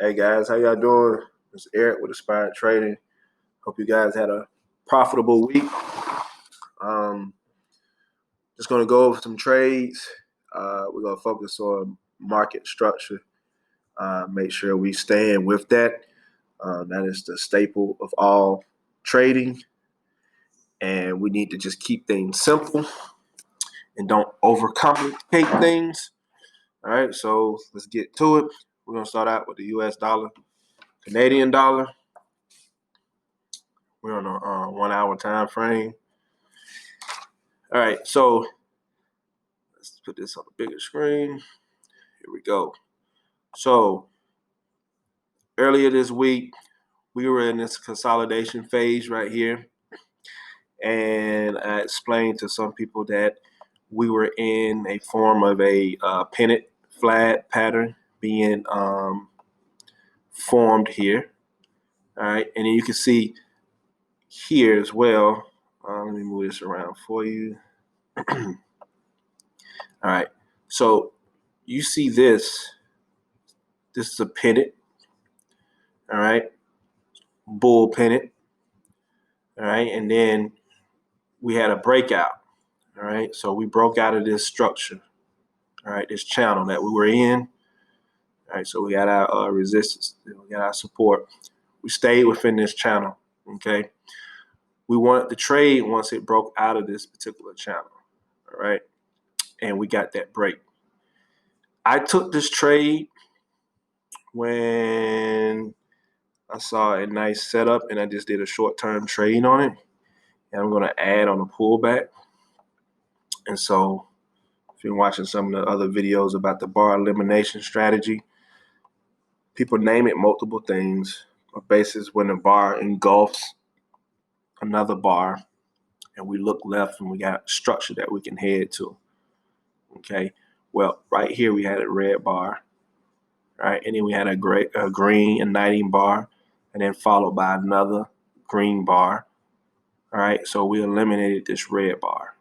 Hey guys, how y'all doing? It's Eric with Aspired Trading. Hope you guys had a profitable week. Just gonna go over some trades. We're gonna focus on market structure. Make sure we stand with that. That is the staple of all trading, and we need to just keep things simple and don't overcomplicate things. All right, so let's get to it. We're gonna start out with the U.S. dollar, Canadian dollar. We're on a 1 hour time frame. All right, so let's put this on a bigger screen. Here we go. So earlier this week, we were in this consolidation phase right here. And I explained to some people that we were in a form of a pennant flat pattern being formed here. All right, and then you can see here as well. Let me move this around for you. All right, so you see this. This is a pennant. All right, bull pennant. All right, and then we had a breakout. All right, so we broke out of this structure. All right, this channel that we were in. All right, so we got our resistance, we got our support. We stayed within this channel. Okay, we wanted to trade once it broke out of this particular channel. All right, and we got that break. I took this trade when I saw a nice setup, and I just did a short-term trade on it. And I'm going to add on a pullback. And so if you're watching some of the other videos about the bar elimination strategy, people name it multiple things. But basically, when the bar engulfs another bar, and we look left, and we got structure that we can head to. Okay. Well, right here we had a red bar, right, and then we had a green igniting bar, and then followed by another green bar. All right. So we eliminated this red bar.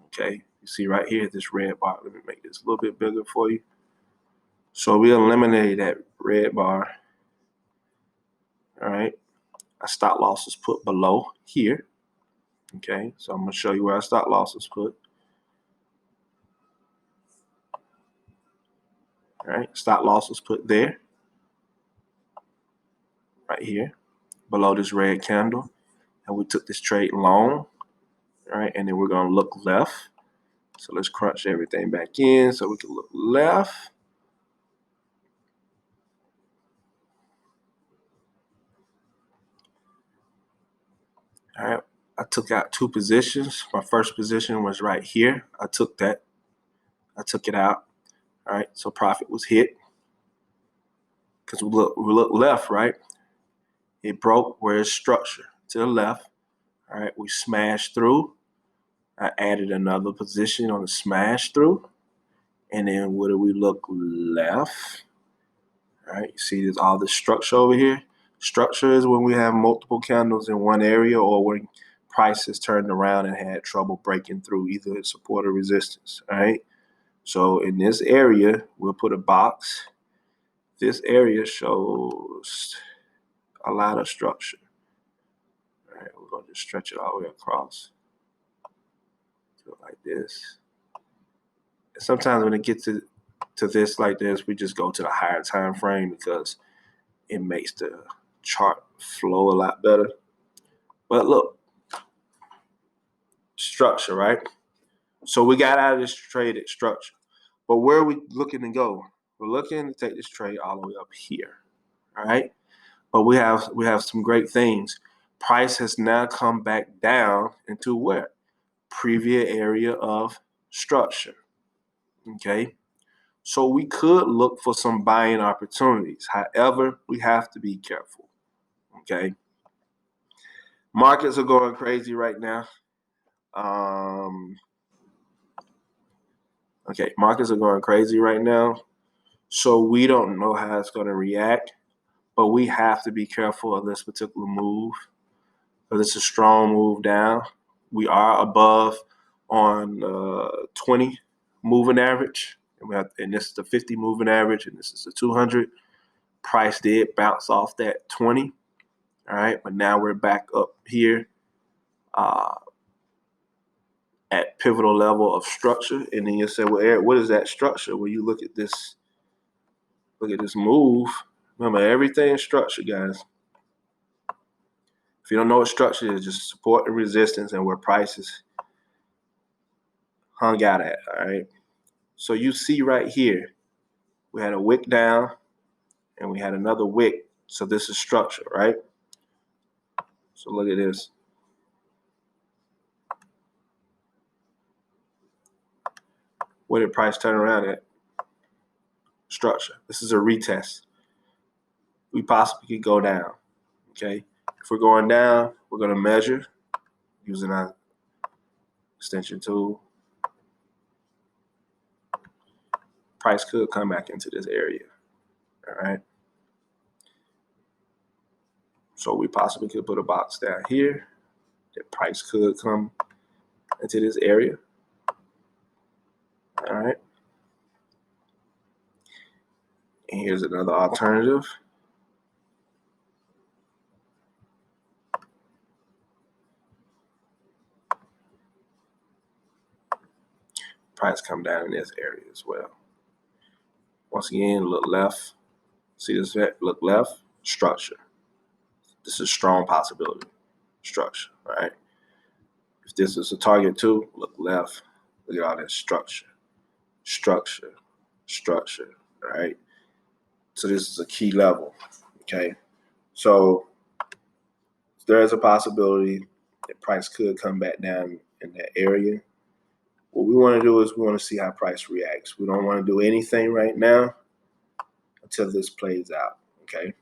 Okay. You see right here, this red bar. Let me make this a little bit bigger for you. So we eliminated that red bar. All right. Our stop loss is put below here. Okay. So I'm going to show you where our stop loss is put. All right. Stop loss is put there. Right here. Below this red candle. And we took this trade long. All right. And then we're going to look left. So let's crunch everything back in so we can look left. All right, I took out two positions. My first position was right here. I took that. I took it out. All right, so profit was hit because we look left, right? It broke where it's structure to the left. All right, we smashed through. I added another position on the smash through. And then where do we look left? All right, you see there's all this structure over here. Structure is when we have multiple candles in one area, or when prices turned around and had trouble breaking through either support or resistance. All right. So in this area, we'll put a box. This area shows a lot of structure. All right, we're going to just stretch it all the way across. Do it like this. And sometimes when it gets to this like this, we just go to the higher time frame because it makes the chart flow a lot better. But look, structure, right? So we got out of this trade at structure. But where are we looking to go? We're looking to take this trade all the way up here. All right. But we have some great things. Price has now come back down into where? Previous area of structure. Okay. So we could look for some buying opportunities. However, we have to be careful. Okay. Markets are going crazy right now. Okay, markets are going crazy right now. So we don't know how it's going to react, but we have to be careful of this particular move. But it's a strong move down. We are above on 20 moving average, and this is the 50 moving average, and this is the 200. Price did bounce off that 20. All right, but now we're back up here at pivotal level of structure. And then you'll say, well, Eric, what is that structure? Well, you look at this move. Remember, everything is structure, guys. If you don't know what structure is, just support and resistance and where prices hung out at, all right? So you see right here, we had a wick down and we had another wick. So this is structure, right? So look at this. Where did price turn around at? Structure. This is a retest. We possibly could go down, okay? If we're going down, we're gonna measure using our extension tool. Price could come back into this area, all right? So we possibly could put a box down here. That price could come into this area, all right? And here's another alternative. Price come down in this area as well. Once again, look left. See this? Look left. Structure. This is a strong possibility. Structure, right? If this is a target too, look left. Look at all that structure. Structure. Structure, right? So this is a key level, okay? So there is a possibility that price could come back down in that area. What we want to do is we want to see how price reacts. We don't want to do anything right now until this plays out, okay?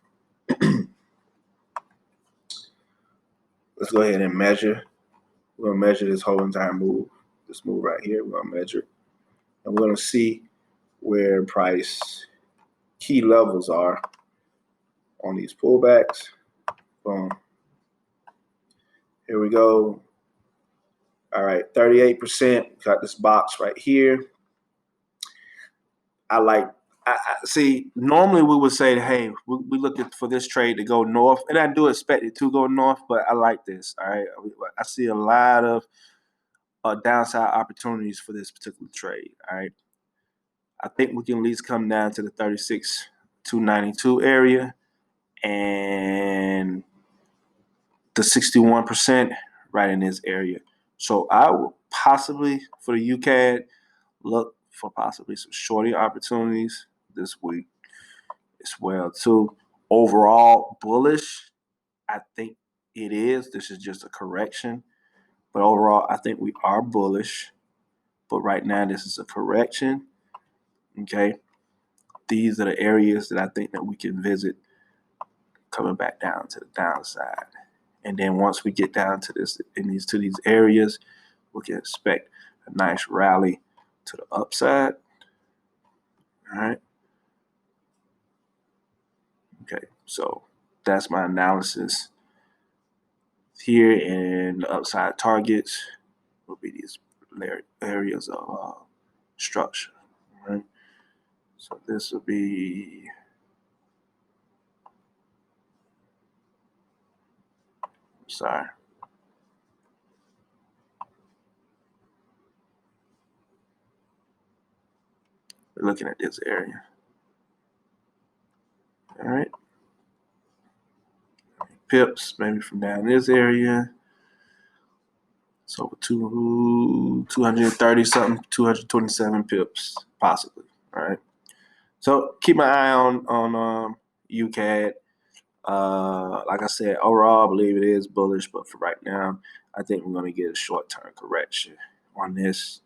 Let's go ahead and measure. We're going to measure this whole entire move, this move right here. We're going to measure. And we're going to see where price key levels are on these pullbacks. Boom. Here we go. All right, 38%. Got this box right here. I see, normally we would say, hey, we looking for this trade to go north, and I do expect it to go north, but I like this, all right? I see a lot of downside opportunities for this particular trade, all right? I think we can at least come down to the 36,292 area and the 61% right in this area. So I will possibly, for the UCAD, look for possibly some shorting opportunities this week as well too. Overall bullish, I think it is. This is just a correction. But overall, I think we are bullish. But right now, this is a correction. Okay. These are the areas that I think that we can visit coming back down to the downside. And then once we get down to these areas, we can expect a nice rally to the upside. All right. Okay, so that's my analysis here, and the upside targets will be these areas of structure. All right. So this will be sorry. We're looking at this area. All right. Pips, maybe from down this area. So 230 something, 227 pips, possibly. All right. So keep my eye on UCAD. Like I said, overall, I believe it is bullish, but for right now, I think we're going to get a short-term correction on this.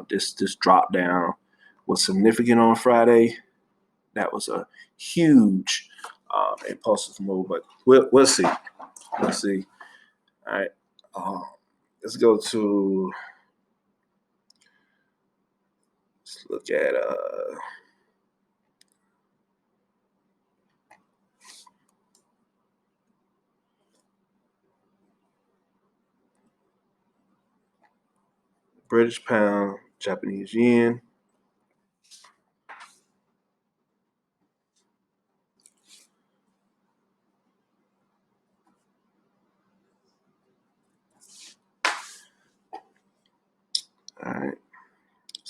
This drop down was significant on Friday. That was a huge impulsive move, but we'll see. We'll see. All right. Let's go to. Let's look at British pound, Japanese yen.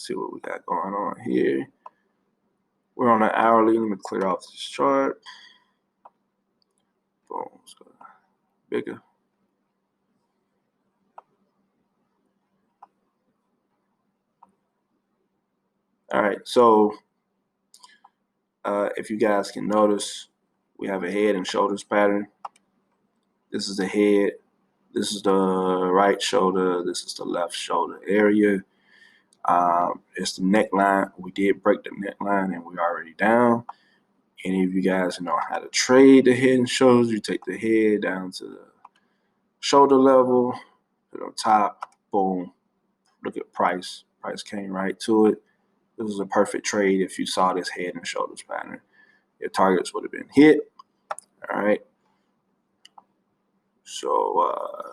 Let's see what we got going on here. We're on an hourly. Let me clear off this chart. Boom. Let's go bigger. All right. So if you guys can notice, we have a head and shoulders pattern. This is the head. This is the right shoulder. This is the left shoulder area. It's the neckline. We did break the neckline and we're already down. Any of you guys know how to trade the head and shoulders, you take the head down to the shoulder level, put it on top, boom. Look at price. Price came right to it. This was a perfect trade if you saw this head and shoulders pattern. Your targets would have been hit. All right. So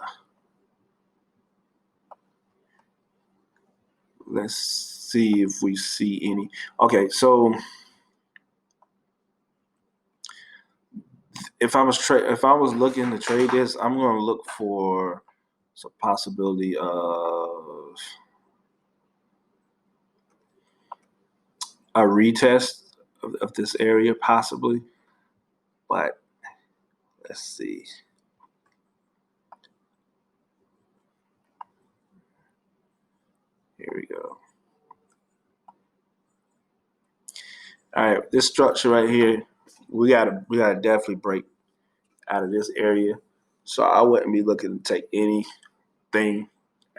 let's see if we see any. Okay, so if I was looking to trade this, I'm going to look for some possibility of a retest of this area possibly, but let's see. Here we go. All right, this structure right here, we gotta definitely break out of this area. So I wouldn't be looking to take anything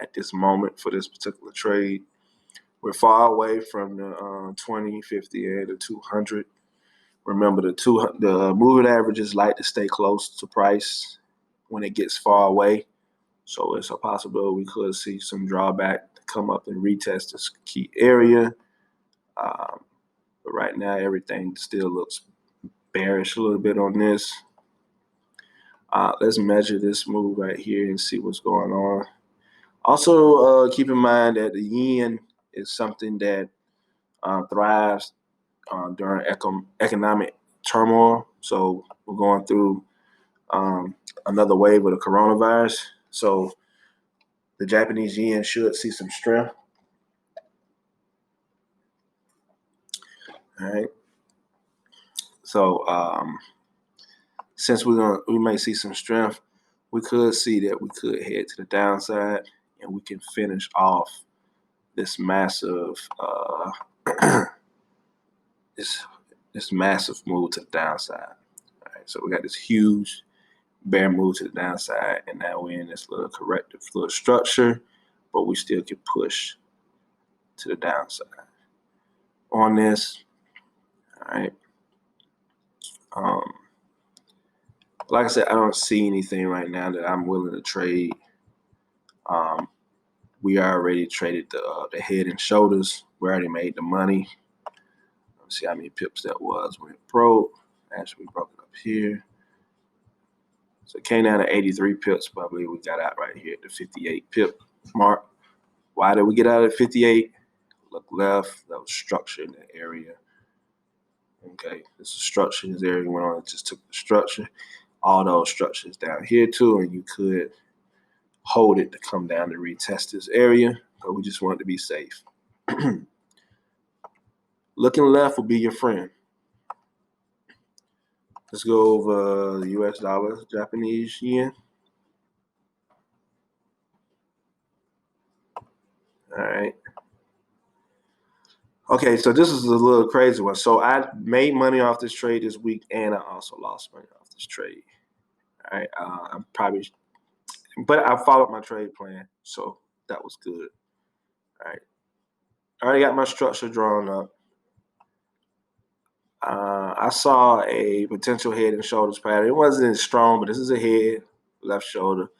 at this moment for this particular trade. We're far away from the 20, 50, and the 200. Remember, the moving averages like to stay close to price when it gets far away. So it's a possibility we could see some drawback to come up and retest this key area. But right now, everything still looks bearish a little bit on this. Let's measure this move right here and see what's going on. Also, keep in mind that the yen is something that thrives during economic turmoil. So we're going through another wave of the coronavirus. So the Japanese yen should see some strength. All right. So since we may see some strength, we could see that we could head to the downside and we can finish off this massive this massive move to the downside. All right, so we got this huge bear move to the downside, and now we're in this little corrective little structure, but we still can push to the downside on this. All right. Like I said, I don't see anything right now that I'm willing to trade. We already traded the head and shoulders. We already made the money. Let's see how many pips that was when it broke. Actually, we broke it up here. So it came down to 83 pips, but I believe we got out right here at the 58 pip mark. Why did we get out at 58? Look left, that was structure in the area. Okay, this is structure in this area. Went on and just took the structure. All those structures down here too, and you could hold it to come down to retest this area, but we just wanted to be safe. Looking left will be your friend. Let's go over the US dollar, Japanese yen. All right. Okay, so this is a little crazy one. So I made money off this trade this week, and I also lost money off this trade. All right, I'm probably, but I followed my trade plan, so that was good. All right, I already got my structure drawn up. I saw a potential head and shoulders pattern. It wasn't as strong, but this is a head, left shoulder,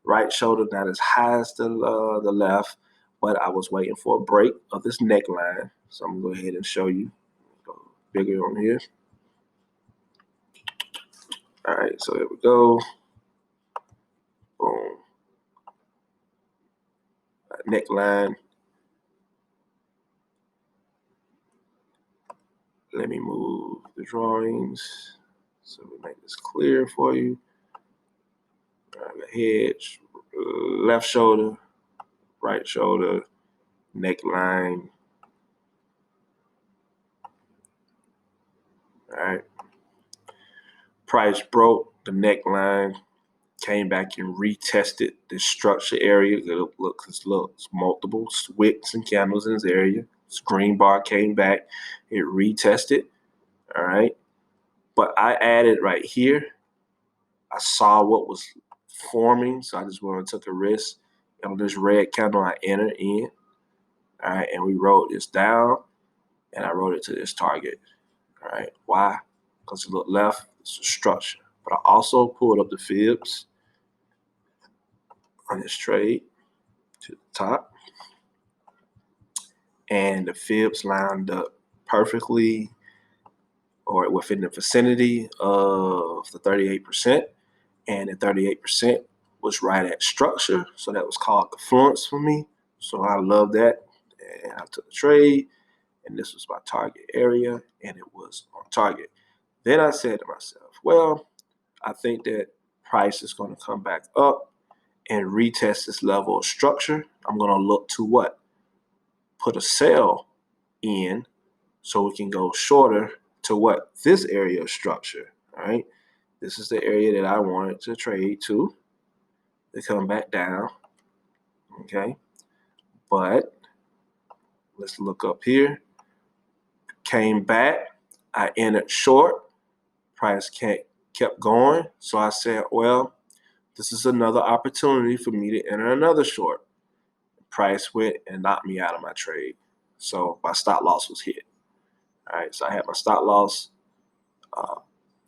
right shoulder not as high as the left, but I was waiting for a break of this neckline. So I'm gonna go ahead and show you. Go bigger on here. All right, so there we go. Boom. Neckline. Let me move the drawings so we make this clear for you. The head, left shoulder, right shoulder, neckline, All right. Price broke the neckline, came back and retested the structure area. It's multiple wicks and candles in this area. This green bar came back, it retested. All right. But I added right here. I saw what was forming, so I just went and took a risk. On this red candle, I entered in. All right, and we wrote this down, and I wrote it to this target. All right, why? Because it looked left, it's a structure. But I also pulled up the fibs on this trade to the top, and the fibs lined up perfectly or within the vicinity of the 38%, and the 38% was right at structure, so that was called confluence for me. So I love that, and I took the trade, and this was my target area, and it was on target. Then I said to myself, well, I think that price is going to come back up and retest this level of structure. I'm going to look to what? Put a sell in so we can go shorter to what? This area of structure, all right? This is the area that I wanted to trade to come back down, okay? But let's look up here. Came back, I entered short, price kept going. So I said, well, this is another opportunity for me to enter another short. Price went and knocked me out of my trade. So my stop loss was hit. All right, so I had my stop loss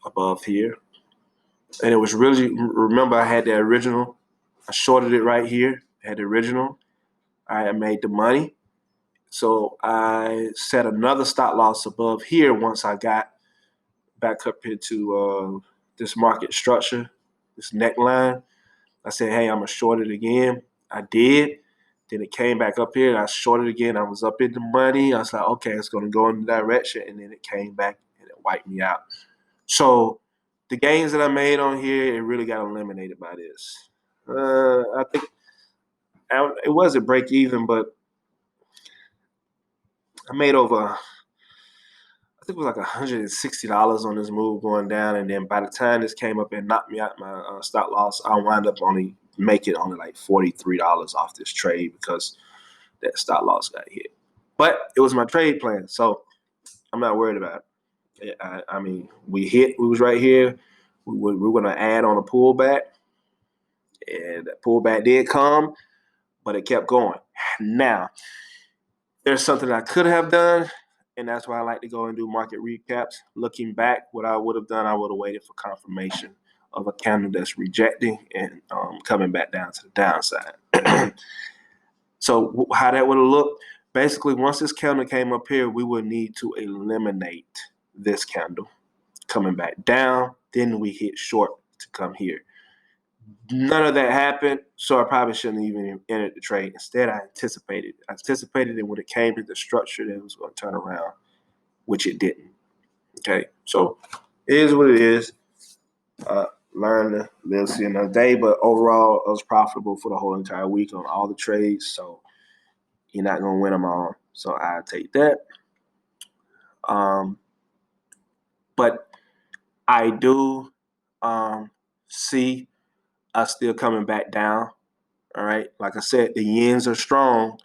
above here. And it was really, remember I had the original. I shorted it right here, had the original. I made the money. So I set another stop loss above here once I got back up into this market structure, this neckline. I said, hey, I'm going to short it again. I did. Then it came back up here. I shorted again. I was up in the money. I was like, okay, it's going to go in the direction. And then it came back and it wiped me out. So the gains that I made on here, it really got eliminated by this. I think it wasn't break even, but I made over, I think it was like $160 on this move going down. And then by the time this came up and knocked me out my stop loss, I wound up only making only like $43 off this trade because that stop loss got hit. But it was my trade plan, so I'm not worried about it. I mean, we was right here. We were going to add on a pullback, and that pullback did come, but it kept going. Now, there's something I could have done, and that's why I like to go and do market recaps. Looking back, what I would have done, I would have waited for confirmation of a candle that's rejecting and coming back down to the downside. So how that would have looked, basically, once this candle came up here, we would need to eliminate this candle coming back down. Then we hit short to come here. None of that happened, so I probably shouldn't even entered the trade. Instead, I anticipated that when it came to the structure, that it was going to turn around, which it didn't. Okay, so it is what it is. Learn to live, see another day. But overall, I was profitable for the whole entire week on all the trades. So you're not going to win them all. So I take that. But I do see us still coming back down. All right. Like I said, the yens are strong.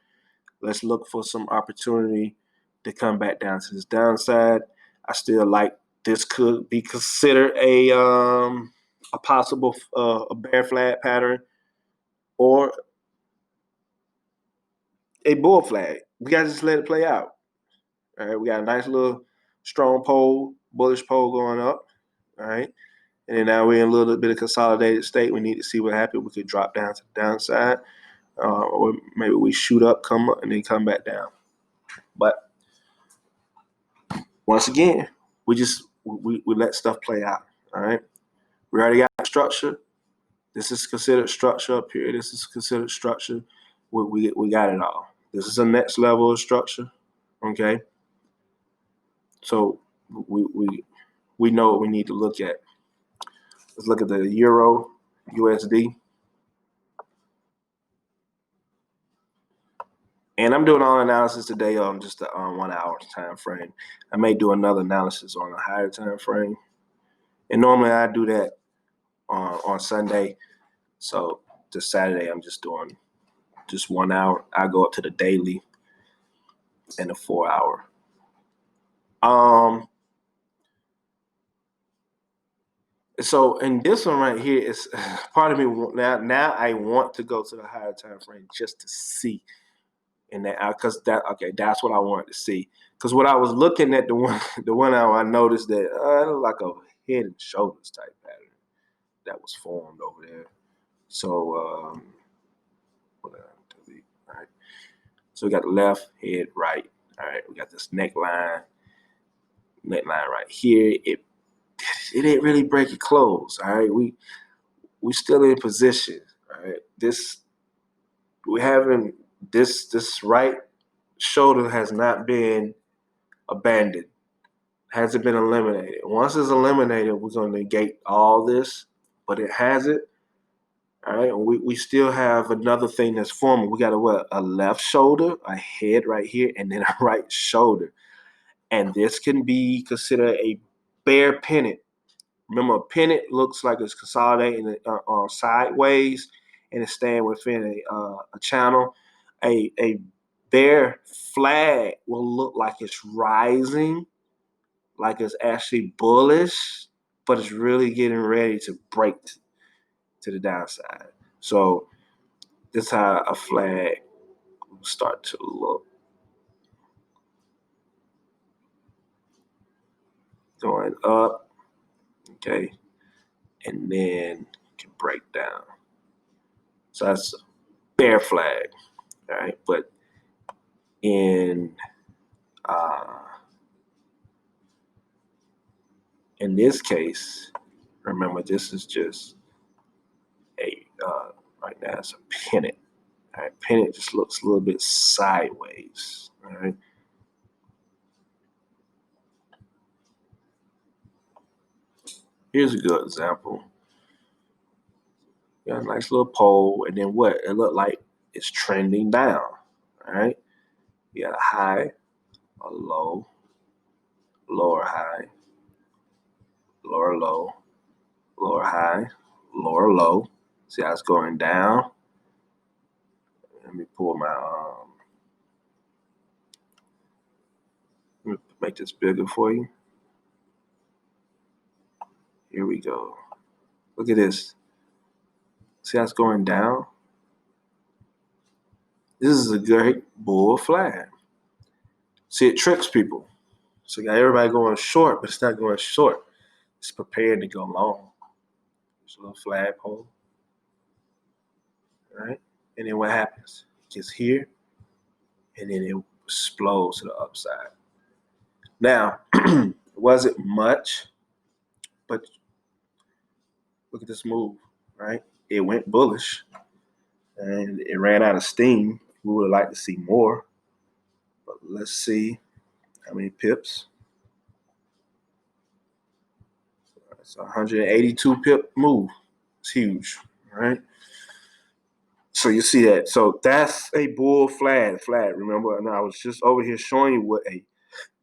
Let's look for some opportunity to come back down to this downside. I still like this could be considered a possible a bear flag pattern or a bull flag. We got to just let it play out. All right. We got a nice little strong pole, bullish pole going up. All right. And then now we're in a little bit of consolidated state. We need to see what happens. We could drop down to the downside, or maybe we shoot up, come up, and then come back down. But once again, we let stuff play out. All right. We already got structure. This is considered structure up here. This is considered structure. We got it all. This is the next level of structure. Okay. So we know what we need to look at. Let's look at the Euro USD. And I'm doing all analysis today on just the 1 hour time frame. I may do another analysis on a higher time frame. And normally I do that on Sunday. So this Saturday I'm just doing just 1 hour. I go up to the daily and the 4 hour. So in this one right here, it's part of me now I want to go to the higher time frame just to see. And that because that's what I wanted to see. Because when I was looking at the 1 hour, I noticed that it looked like a head and shoulders type pattern that was formed over there. So all right. So we got the left, head, right. All right, we got this neckline right here. It didn't really break it close. All right, we still in position. All right, this right shoulder has not been abandoned, hasn't been eliminated. Once it's eliminated, we're going to negate all this, but it hasn't. All right, we still have another thing that's forming. We got a left shoulder, a head right here, and then a right shoulder. And this can be considered a bear pennant. Remember, a pennant looks like it's consolidating sideways and it's staying within a channel. A bear flag will look like it's rising, like it's actually bullish, but it's really getting ready to break to the downside. So this is how a flag will start to look. Going up, okay, and then can break down. So that's a bear flag, all right? But in this case, remember this is just a right now it's a pennant. All right, pennant just looks a little bit sideways. All right. Here's a good example. You got a nice little pole, and then what? It looked like it's trending down. All right. You got a high, a low, lower high, lower low, lower high, lower low. See how it's going down? Let me pull my let me make this bigger for you. Here we go. Look at this. See how it's going down? This is a great bull flag. See, it tricks people. So you got everybody going short, but it's not going short. It's prepared to go long. There's a little flagpole. All right? And then what happens? It gets here, and then it explodes to the upside. Now, it wasn't much, but look at this move, right? It went bullish, and it ran out of steam. We would like to see more, but let's see how many pips. It's a 182 pip move. It's huge, right? So you see that. So that's a bull flag. Remember, and I was just over here showing you what a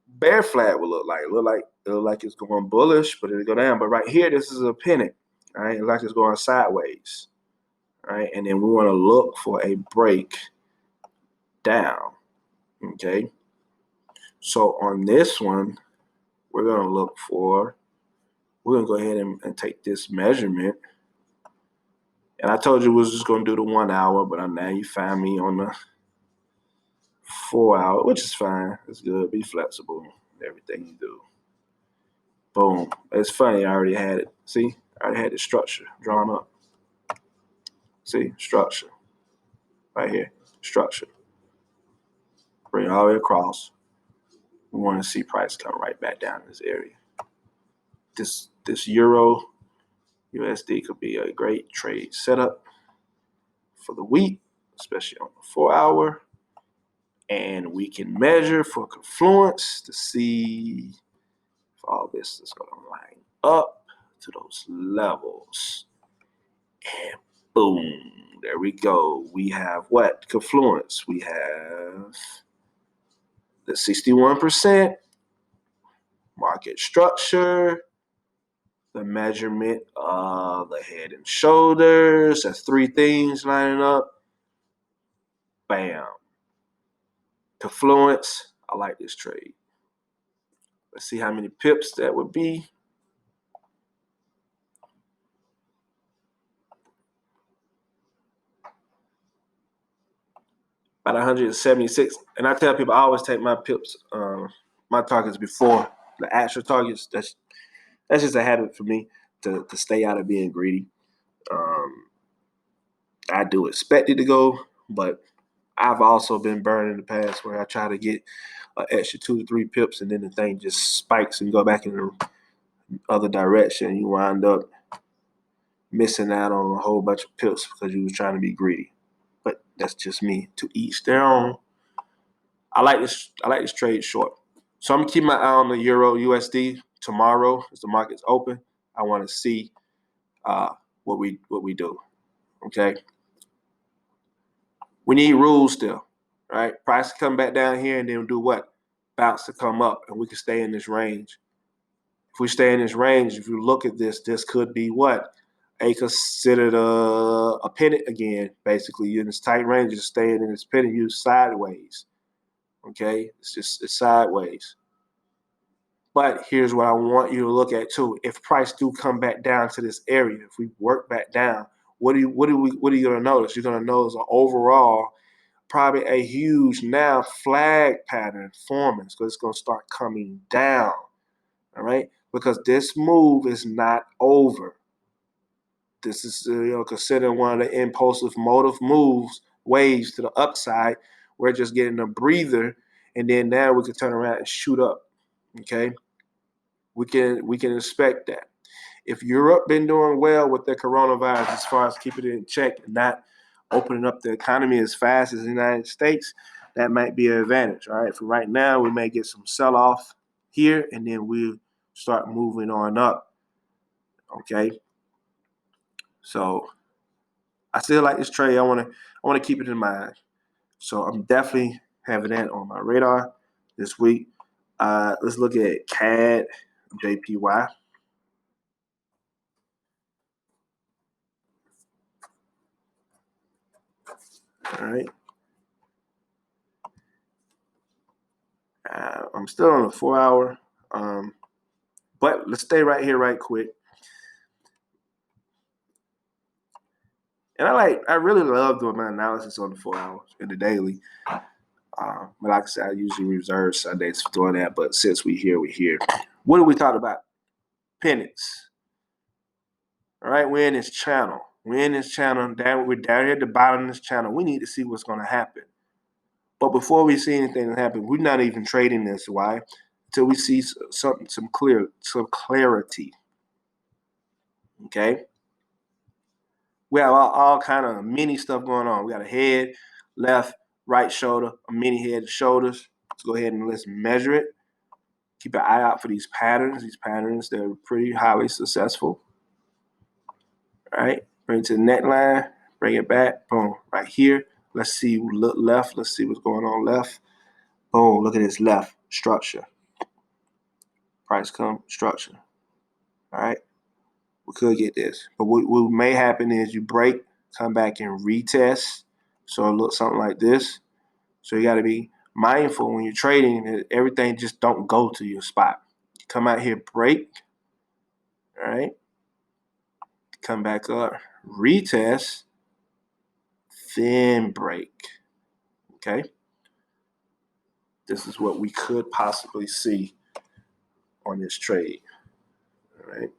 bear flag would look like. It look like it's going bullish, but it'll go down. But right here, this is a pennant. All right, it looks like it's going sideways. All right, and then we want to look for a break down. Okay. So on this one, we're gonna go ahead and take this measurement. And I told you we was just gonna do the 1 hour, but now you find me on the 4 hour, which is fine. It's good. Be flexible in everything you do. Boom. It's funny. I already had it. See, I already had the structure drawn up. See, structure right here. Structure. Bring it all the way across. We want to see price come right back down in this area. This Euro USD could be a great trade setup for the week, especially on the 4 hour. And we can measure for confluence to see if all this is going to line up to those levels. And boom, There we go. We have what? Confluence. We have the 61%, market structure, the measurement of the head and shoulders. That's three things lining up. Bam. Confluence. I like this trade. Let's see how many pips that would be. About 176. And I tell people I always take my pips, my targets before the actual targets. That's just a habit for me to stay out of being greedy. I do expect it to go, but I've also been burned in the past where I try to get an extra 2 to 3 pips and then the thing just spikes and go back in the other direction. You wind up missing out on a whole bunch of pips because you was trying to be greedy. But that's just me. To each their own. I like this trade short. So I'm gonna keep my eye on the Euro USD tomorrow as the market's open. I want to see what we do. Okay. We need rules still, right? Price to come back down here and then do what? Bounce to come up, and we can stay in this range. If we stay in this range, if you look at this, this could be what? Considered a pennant again, basically. You're in this tight range, just staying in this pennant, you sideways. Okay? It's sideways. But here's what I want you to look at too. If price do come back down to this area, if we work back down, what are you gonna notice? You're gonna notice an overall, probably a huge now flag pattern forming, because it's gonna start coming down. All right, because this move is not over. This is considered one of the impulsive motive moves, waves to the upside. We're just getting a breather, and then now we can turn around and shoot up. Okay. We can expect that. If Europe been doing well with the coronavirus as far as keeping it in check and not opening up the economy as fast as the United States, that might be an advantage. All right. For right now, we may get some sell-off here, and then we'll start moving on up. Okay. So I still like this trade. I want to keep it in mind. So I'm definitely having that on my radar this week. Let's look at Cad Jpy. All right. I'm still on a 4-hour, but let's stay right here right quick. And I really love doing my analysis on the 4 hours in the daily. But like I said, I usually reserve Sundays for doing that. But since we're here. What do we talk about? Pennants. All right, we're in this channel. We're down here at the bottom of this channel. We need to see what's going to happen. But before we see anything happen, we're not even trading this. Why? Until we see some clarity. Okay. We have all kind of mini stuff going on. We got a head, left, right shoulder, a mini head and shoulders. Let's go ahead and let's measure it. Keep an eye out for these patterns. These patterns, they're pretty highly successful. All right, bring it to the neckline, bring it back, boom, right here. Let's see, look left. Let's see what's going on left. Boom, look at this left structure. Price come structure. All right, we could get this. But what may happen is you break, come back and retest. So it looks something like this. So you got to be mindful when you're trading that everything just don't go to your spot. You come out here, break, all right, come back up, retest, then break, okay? This is what we could possibly see on this trade, all right?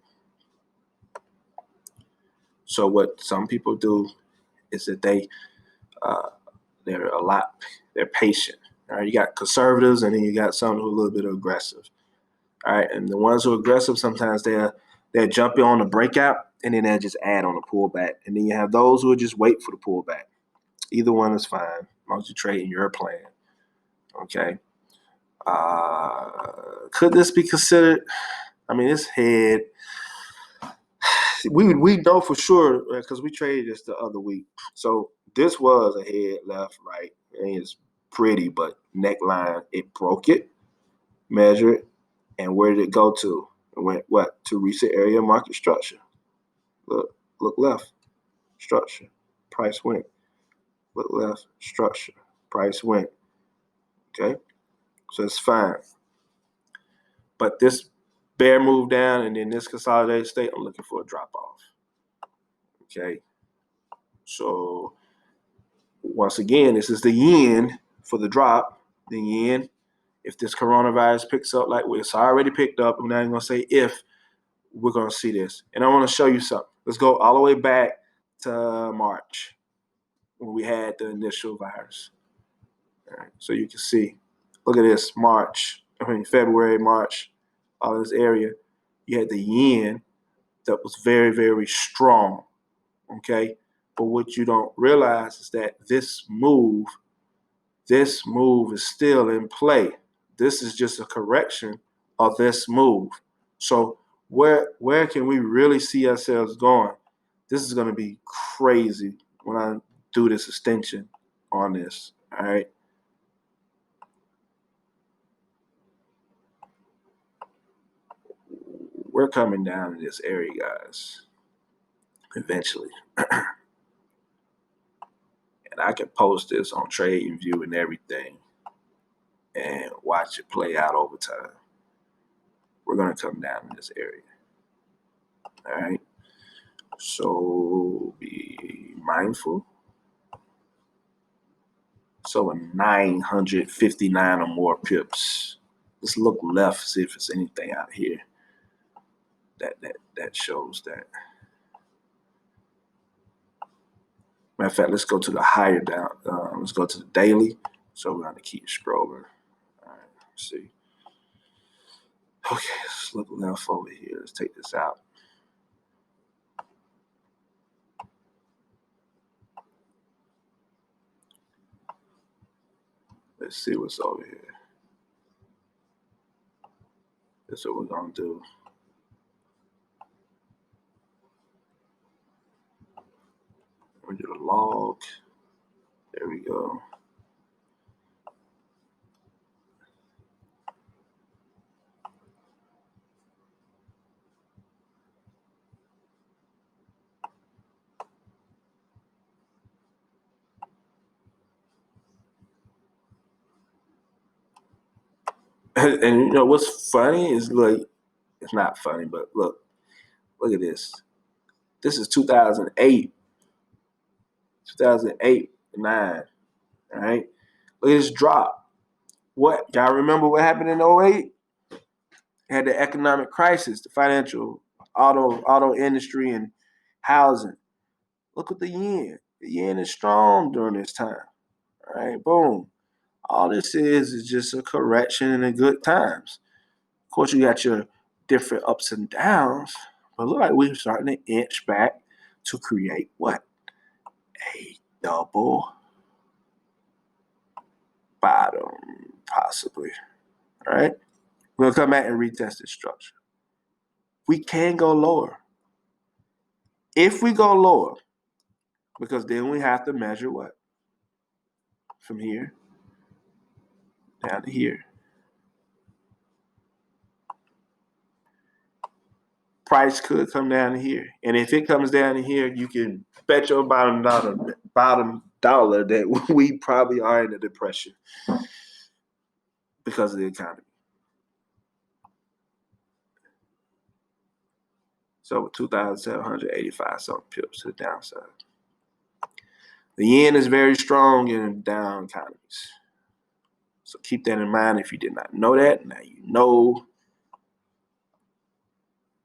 So what some people do is that they're patient. All right, you got conservatives and then you got some who are a little bit aggressive. All right, and the ones who are aggressive, sometimes they're jumping on the breakout and then they'll just add on the pullback. And then you have those who will just wait for the pullback. Either one is fine, as long as you're trading your plan. Okay. Could this be considered? I mean, this head, we know for sure because we traded this the other week. So this was a head, left, right. And it's pretty, but neckline, it broke it, measured it, and where did it go to? It went what? To recent area market structure. Look left, structure, price went. Look left, structure, price went. Okay, so it's fine. But this bear move down and then this consolidated state, I'm looking for a drop off. Okay, so once again, this is the yen for the drop. The yen, if this coronavirus picks up like it's already picked up, I'm not even going to say if, we're going to see this. And I want to show you something. Let's go all the way back to March when we had the initial virus. All right, so you can see, look at this, February, March, all this area. You had the yen that was very, very strong, okay? But what you don't realize is that this move is still in play. This is just a correction of this move. So where can we really see ourselves going? This is going to be crazy when I do this extension on this, all right? We're coming down in this area, guys, eventually. And I can post this on TradingView and everything and watch it play out over time. We're going to come down in this area. All right. So be mindful. So a 959 or more pips. Let's look left, see if there's anything out here that shows that. Matter of fact, let's go to the higher down. Let's go to the daily. So we're going to keep scrolling. All right, let's see. Okay, let's look left over here. Let's take this out. Let's see what's over here. That's what we're going to do. We're going to do the log. There we go. And you know what's funny is, like, it's not funny, but look at this. This is 2008, 9. All right, look at this drop. What y'all remember? What happened in 08? Had the economic crisis, the financial auto industry and housing. Look at the yen. The yen is strong during this time. All right, boom. All this is just a correction in the good times. Of course, you got your different ups and downs, but it look like we're starting to inch back to create what? A double bottom, possibly. All right? We're going to come back and retest this structure. We can go lower. If we go lower, because then we have to measure what? From here down to here. Price could come down to here. And if it comes down to here, you can bet your bottom dollar that we probably are in a depression because of the economy. So 2,785 something pips to the downside. The yen is very strong in down economies. So keep that in mind if you did not know that. Now you know.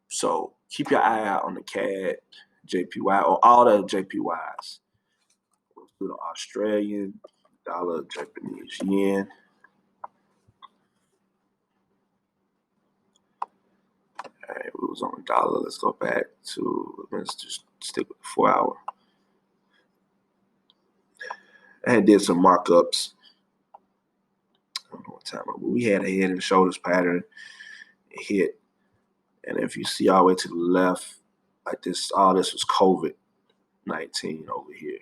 So keep your eye out on the Cad Jpy or all the JPYs. We'll do the Australian dollar, Japanese yen. All right, we was on the dollar. Let's go back to, let's just stick with the 4 hour. I had did some markups. I don't know what time, but we had a head and shoulders pattern. It hit. And if you see all the way to the left, like this. All this was COVID-19 over here.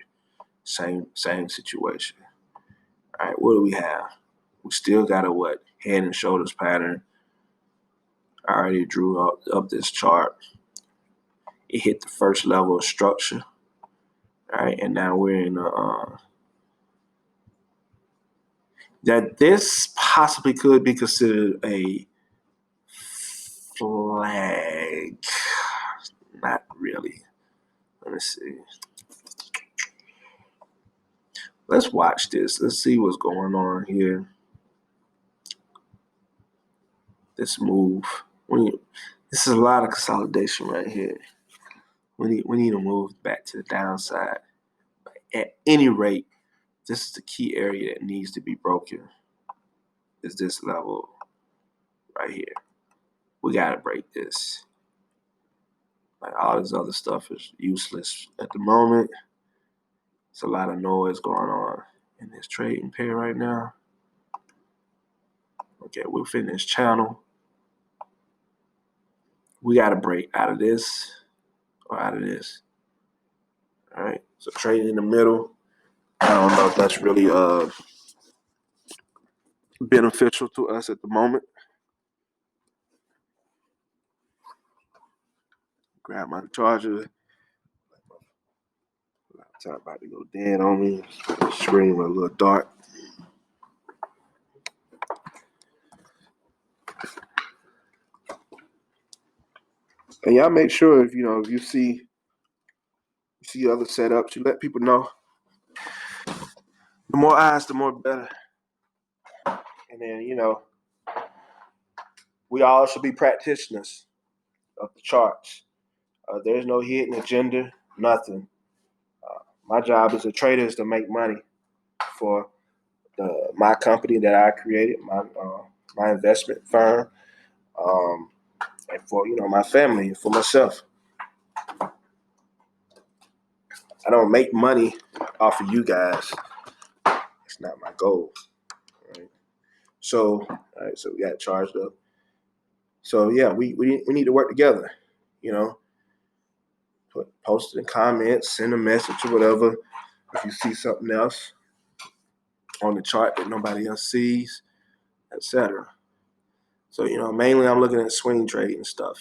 Same situation. All right, what do we have? We still got a what? Head and shoulders pattern. I already drew up this chart. It hit the first level of structure. All right, and now we're in that this possibly could be considered a flag. Not really. Let me see. Let's watch this. Let's see what's going on here. This move. This is a lot of consolidation right here. We need to move back to the downside. At any rate, this is the key area that needs to be broken. Is this level right here. We gotta break this. Like all this other stuff is useless at the moment. It's a lot of noise going on in this trading pair right now. Okay, we'll fit this channel. We gotta break out of this or out of this. All right, so trading in the middle. I don't know if that's really beneficial to us at the moment. Grab my charger. Laptop about to go dead on me. Screen went a little dark. And y'all make sure if you see other setups, you let people know. The more eyes, the more better. And then we all should be practitioners of the charts. There's no hidden agenda, nothing. My job as a trader is to make money for my company that I created, my investment firm, and for my family and for myself. I don't make money off of you guys. It's not my goal. Right? So, all right, so we got charged up. So yeah, we need to work together. Post it in comments, send a message or whatever. If you see something else on the chart that nobody else sees, etc. So mainly I'm looking at swing trading stuff.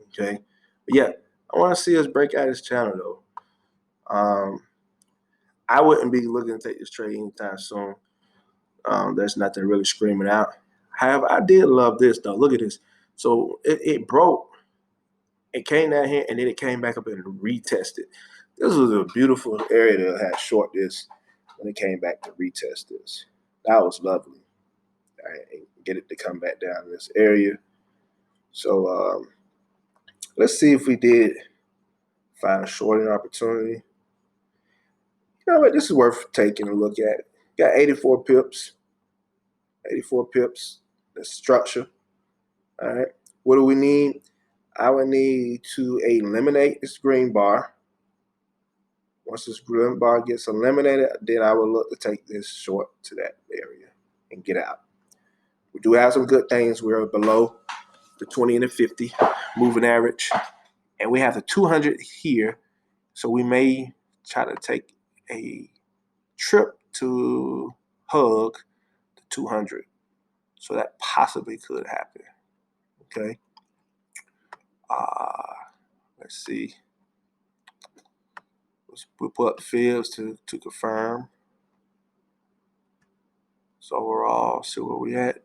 Okay, but yeah, I want to see us break out this channel though. I wouldn't be looking to take this trade anytime soon. There's nothing really screaming out. However, I did love this though. Look at this. So it broke. It came down here and then it came back up and retested. This was a beautiful area to have short this when it came back to retest this. That was lovely. I get it to come back down in this area. So let's see if we did find a shorting opportunity. You know what? This is worth taking a look at. Got 84 pips. 84 pips. That's structure. All right. What do we need? I would need to eliminate this green bar. Once this green bar gets eliminated, then I will look to take this short to that area and get out. We do have some good things. We're below the 20 and the 50 moving average. And we have the 200 here. So we may try to take a trip to hug the 200. So that possibly could happen. Okay. Let's see. We'll put up the fibs to confirm. So overall, see where we at.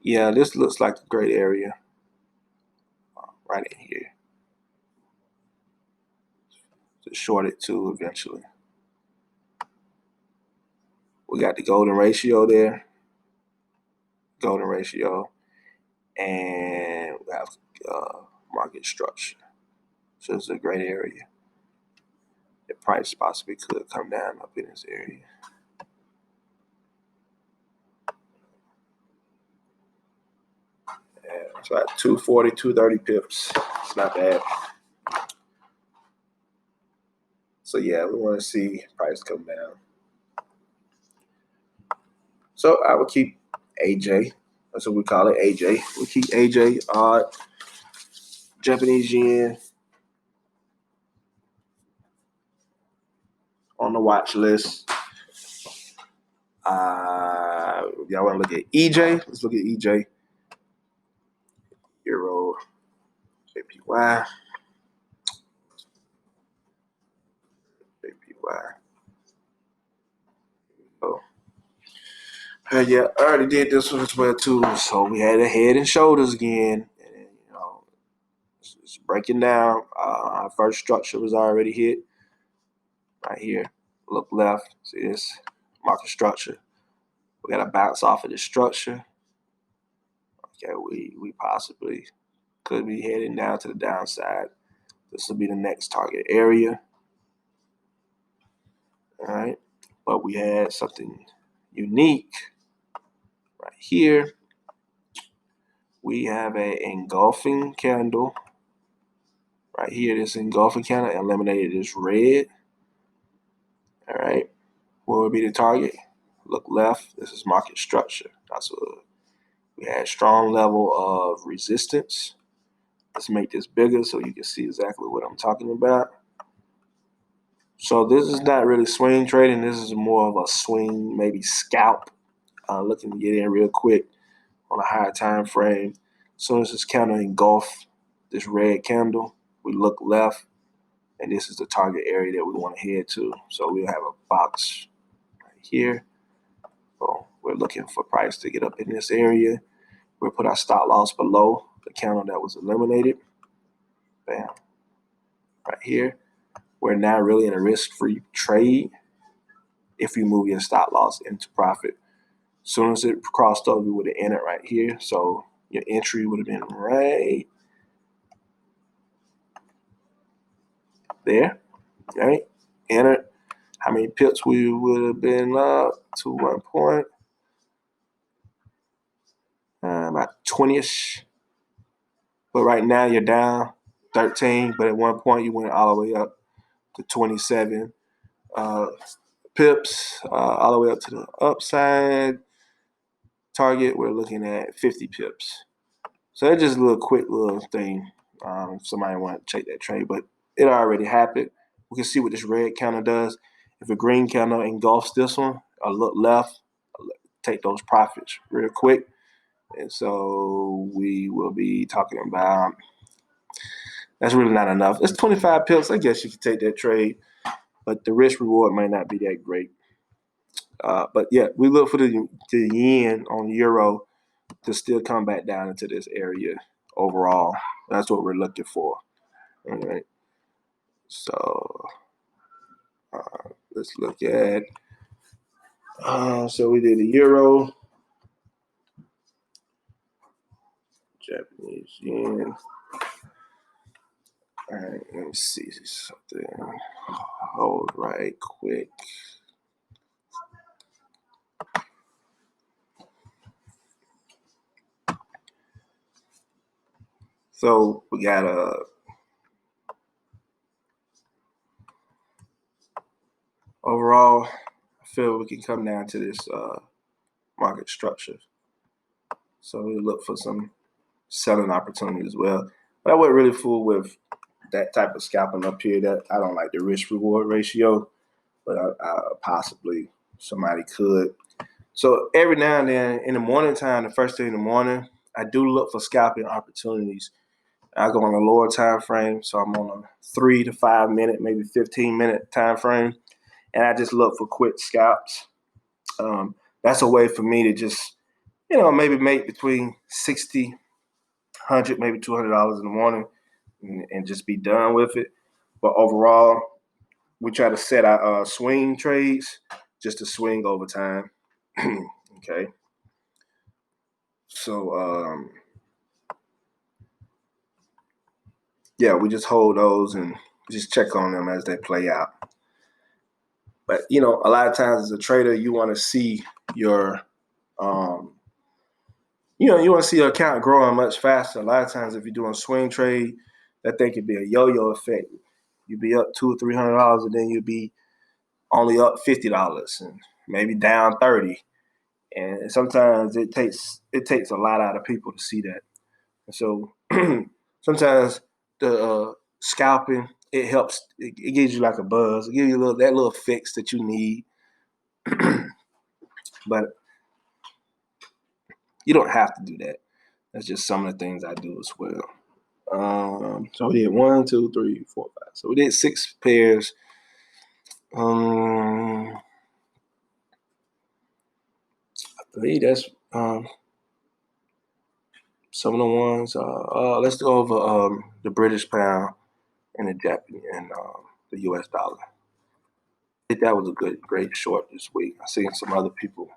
Yeah, this looks like a great area right in here to short it to eventually. We got the golden ratio there, golden ratio, and we have market structure. So it's a great area. The price possibly could come down up in this area. Yeah, it's about 240, 230 pips. It's not bad. So yeah, we want to see price come down. So I would keep AJ. That's what we call it, AJ. We keep AJ, odd, Japanese yen on the watch list. Y'all want to look at EJ? Let's look at EJ. Euro, JPY, JPY. Oh. Yeah, I already did this one as well too. So we had a head and shoulders again. And, it's breaking down. Our first structure was already hit right here. Look left. See this market structure. We got to bounce off of this structure. Okay, we possibly could be heading down to the downside. This will be the next target area. All right, but we had something unique right here. We have a engulfing candle right here. This engulfing candle eliminated this red. All right, what would be the target? Look left. This is market structure. That's what we had. Strong level of resistance. Let's make this bigger so you can see exactly what I'm talking about. So this is not really swing trading. This is more of a swing, maybe scalp. Looking to get in real quick on a higher time frame. As soon as this candle engulf this red candle, we look left, and this is the target area that we want to head to. So we'll have a box right here. So we're looking for price to get up in this area. We'll put our stop loss below the candle that was eliminated. Bam. Right here. We're now really in a risk-free trade if you move your stop loss into profit. As soon as it crossed over, you would have entered right here. So your entry would have been right there, right? Entered. How many pips we would have been up to 1 point? About 20-ish. But right now you're down 13. But at 1 point you went all the way up to 27 pips, all the way up to the upside. Target, we're looking at 50 pips. So that's just a little quick little thing. If somebody want to check that trade, but it already happened. We can see what this red counter does. If a green counter engulfs this one, I look left, take those profits real quick. And so we will be talking about, that's really not enough. It's 25 pips. I guess you could take that trade, but the risk reward might not be that great. But yeah, we look for the yen on euro to still come back down into this area overall. That's what we're looking for. All right. So let's look at, so we did the euro, Japanese yen. All right, let me see something. Hold right quick. So we got overall, I feel we can come down to this market structure. So we look for some selling opportunity as well. But I wasn't really fooled with that type of scalping up here. That I don't like the risk reward ratio, but I possibly somebody could. So every now and then in the morning time, the first thing in the morning, I do look for scalping opportunities. I go on a lower time frame, so I'm on a 3 to 5 minute, maybe 15-minute time frame, and I just look for quick scalps. That's a way for me to just, maybe make between 60, 100, maybe $200 in the morning, and just be done with it. But overall, we try to set our swing trades just to swing over time. Okay. So, yeah, we just hold those and just check on them as they play out. But, a lot of times as a trader, you want to see your, you want to see your account growing much faster. A lot of times if you're doing swing trade, that thing could be a yo-yo effect. You'd be up $200 or $300, and then you'd be only up $50 and maybe down 30. And sometimes it takes a lot out of people to see that. And so sometimes the scalping, it helps. It gives you like a buzz. It gives you that little fix that you need. But you don't have to do that. That's just some of the things I do as well. So we did 1, 2, 3, 4, 5. So we did 6 pairs. I believe that's some of the ones. Let's go over the British pound and the Japanese and the U.S. dollar. I think that was a great short this week. I seen some other people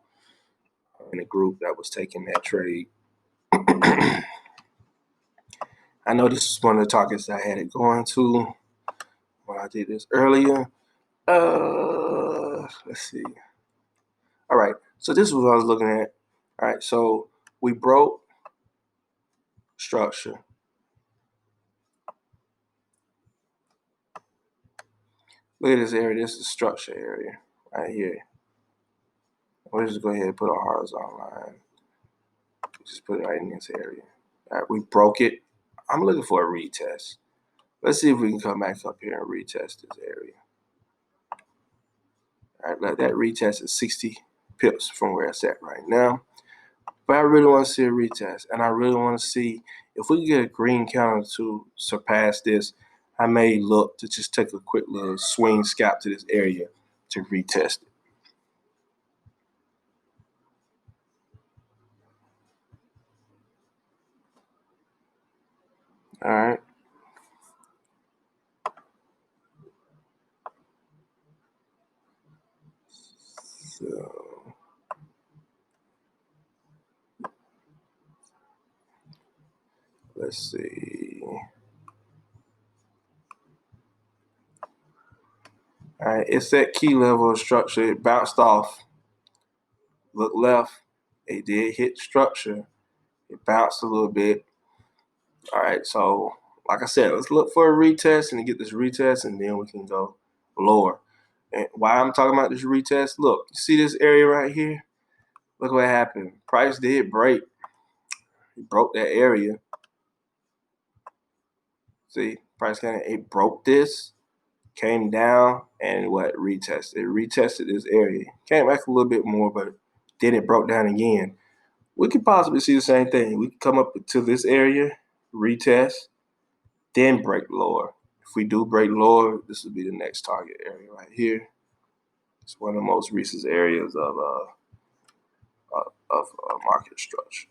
in a group that was taking that trade. I know this is one of the targets I had it going to when I did this earlier. Let's see. All right, so this is what I was looking at. All right, so we broke structure. Look at this area. This is the structure area right here. We'll just go ahead and put a horizontal line. Just put it right in this area. All right, we broke it. I'm looking for a retest. Let's see if we can come back up here and retest this area. All right, that retest is 60 pips from where it's at right now. But I really want to see a retest, and I really want to see if we can get a green counter to surpass this. I may look to just take a quick little swing scalp to this area to retest it. All right. So let's see. All right, it's that key level of structure. It bounced off. Look left. It did hit structure. It bounced a little bit. All right, so like I said, let's look for a retest and get this retest, and then we can go lower. And why I'm talking about this retest, look, you see this area right here? Look what happened. Price did break. It broke that area. See, price kind of, it broke this, came down, and what, retested. It retested this area. Came back a little bit more, but then it broke down again. We could possibly see the same thing. We could come up to this area, retest, then break lower. If we do break lower, this will be the next target area right here. It's one of the most recent areas of market structure.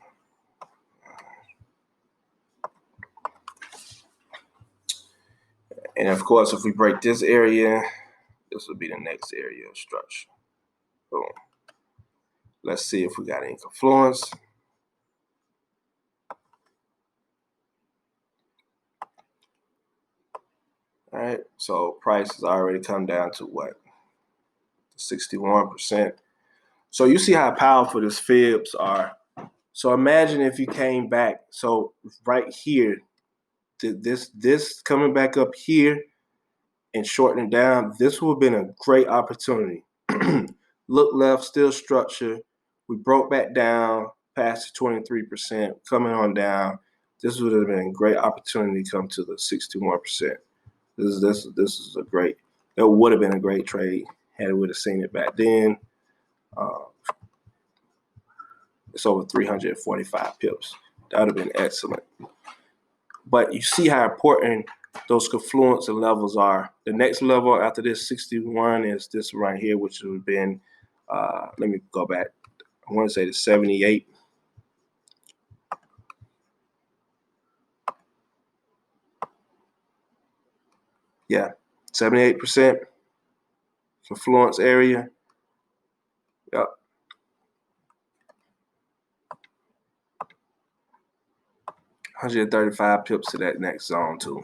And of course, if we break this area, this will be the next area of structure. Boom. Let's see if we got any confluence. All right, so price has already come down to what? 61%. So you see how powerful these fibs are. So imagine if you came back. So right here, this coming back up here and shortening down, this would have been a great opportunity. Look left, still structure. We broke back down past the 23%, coming on down. This would have been a great opportunity to come to the 61%. This is a great. It would have been a great trade had we would have seen it back then. It's over 345 pips. That would have been excellent. But you see how important those confluence and levels are. The next level after this 61 is this right here, which would have been, let me go back. I want to say the 78. Yeah, 78% confluence area. Yep. $135 pips to that next zone too.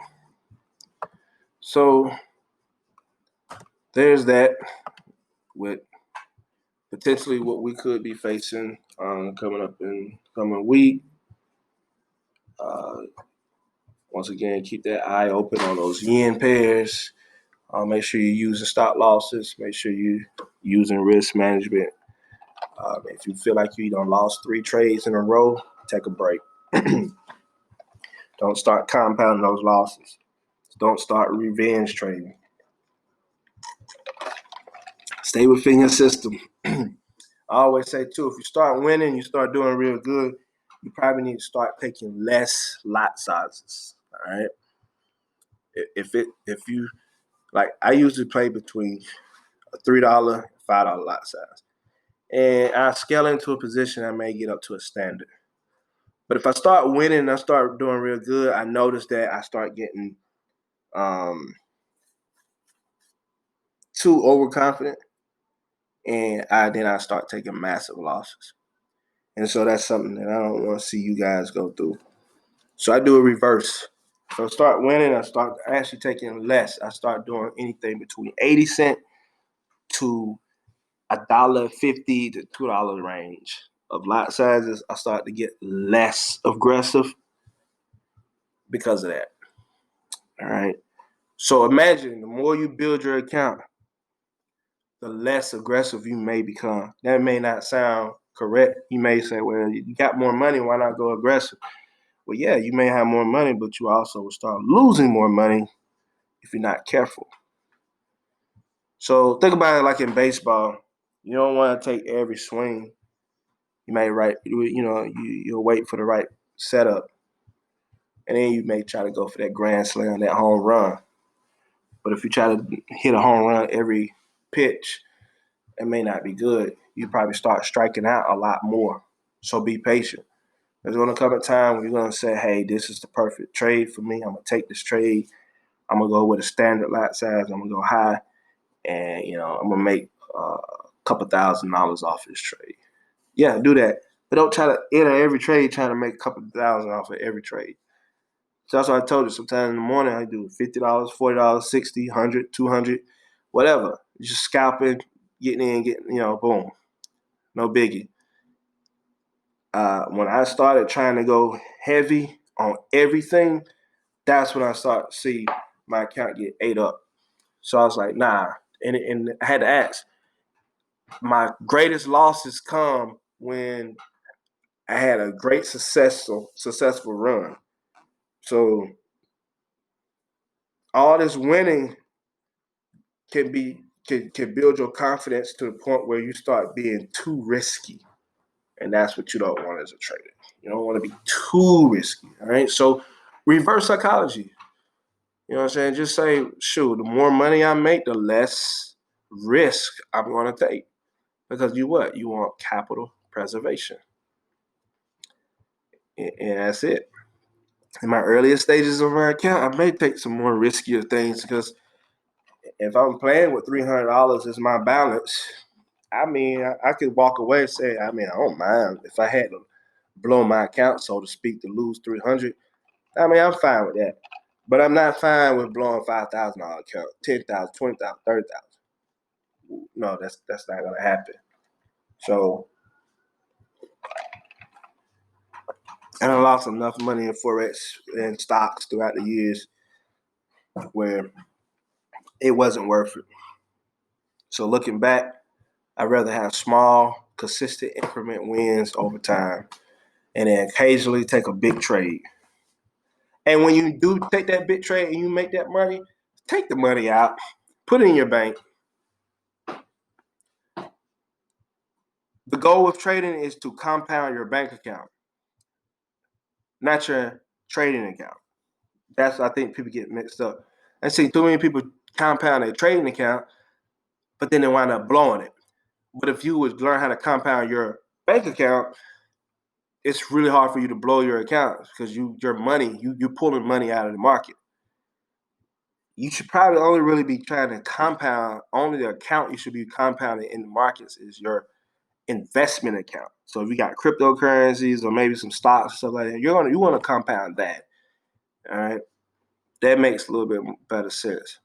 So there's that with potentially what we could be facing coming up in coming week. Once again, keep that eye open on those yen pairs. Make sure you're using stop losses. Make sure you're using risk management. If you feel like you done lost 3 trades in a row, take a break. Don't start compounding those losses. Don't start revenge trading. Stay within your system. I always say too, if you start winning, you start doing real good, you probably need to start taking less lot sizes. All right. If you like, I usually play between a $3, $5 lot size, and I scale into a position, I may get up to a standard. But if I start winning and I start doing real good, I notice that I start getting too overconfident, and then I start taking massive losses. And so that's something that I don't want to see you guys go through. So I do a reverse. So I start winning, I start actually taking less. I start doing anything between 80 cents to $1.50 to $2 range of lot sizes. I start to get less aggressive because of that. All right. So imagine the more you build your account, the less aggressive you may become. That may not sound correct. You may say, well, you got more money, why not go aggressive? Well, yeah, you may have more money, but you also will start losing more money if you're not careful. So think about it like in baseball. You don't want to take every swing. You may you'll wait for the right setup, and then you may try to go for that grand slam, that home run. But if you try to hit a home run every pitch, it may not be good. You probably start striking out a lot more. So be patient. There's going to come a time when you're going to say, hey, this is the perfect trade for me. I'm going to take this trade. I'm going to go with a standard lot size. I'm going to go high. And, I'm going to make a couple $1,000s off this trade. Yeah, do that. But don't try to enter every trade trying to make a couple $1,000s off of every trade. So that's what I told you. Sometimes in the morning I do $50, $40, $60, $100, $200, whatever. Just scalping, getting in, boom. No biggie. When I started trying to go heavy on everything, that's when I started to see my account get ate up. So I was like, nah. And I had to ask. My greatest losses come when I had a great successful run. So all this winning can build your confidence to the point where you start being too risky. And that's what you don't want as a trader. You don't want to be too risky. All right. So reverse psychology. You know what I'm saying? Just say, shoot, the more money I make, the less risk I'm going to take. Because you want capital preservation. And that's it. In my earliest stages of my account, I may take some more riskier things because if I'm playing with $300 as my balance, I could walk away and say, I don't mind if I had to blow my account, so to speak, to lose 300. I'm fine with that. But I'm not fine with blowing $5,000 account, $10,000, $20,000, $30,000. No, that's not gonna happen. So I lost enough money in Forex and stocks throughout the years where it wasn't worth it. So looking back, I'd rather have small, consistent increment wins over time and then occasionally take a big trade. And when you do take that big trade and you make that money, take the money out, put it in your bank. The goal with trading is to compound your bank account, not your trading account. That's, I think, people get mixed up. I see too many people compound a trading account, but then they wind up blowing it. But if you would learn how to compound your bank account, it's really hard for you to blow your account because you're pulling money out of the market. You should probably only really be trying to compound. Only the account you should be compounding in the markets is your investment account. So if you got cryptocurrencies or maybe some stocks, stuff like that, you want to compound that. All right, that makes a little bit better sense.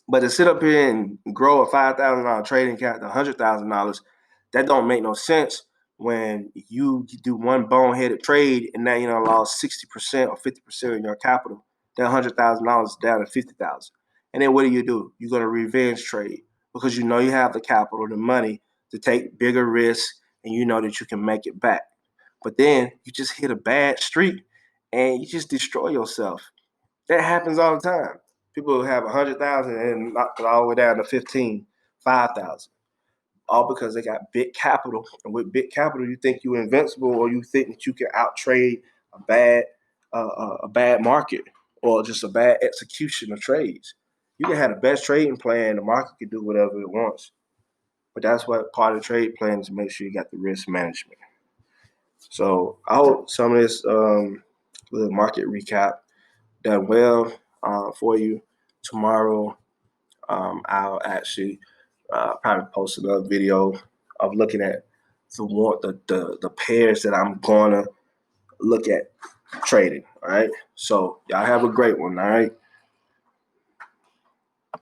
But to sit up here and grow a $5,000 trading account to $100,000, that don't make no sense when you do one boneheaded trade and now lost 60% or 50% of your capital. That $100,000 down to $50,000. And then what do? You're going to revenge trade because you know you have the capital, the money to take bigger risks, and you know that you can make it back. But then you just hit a bad streak and you just destroy yourself. That happens all the time. People have 100,000 and knock it all the way down to 15, 5,000, all because they got big capital. And with big capital, you think you're invincible, or you think that you can out trade a bad market or just a bad execution of trades. You can have the best trading plan. The market can do whatever it wants, but that's what part of the trade plan is, to make sure you got the risk management. So I hope some of this little market recap done well for you. Tomorrow, I'll actually probably post another video of looking at the pairs that I'm gonna look at trading. All right. So y'all have a great one. All right.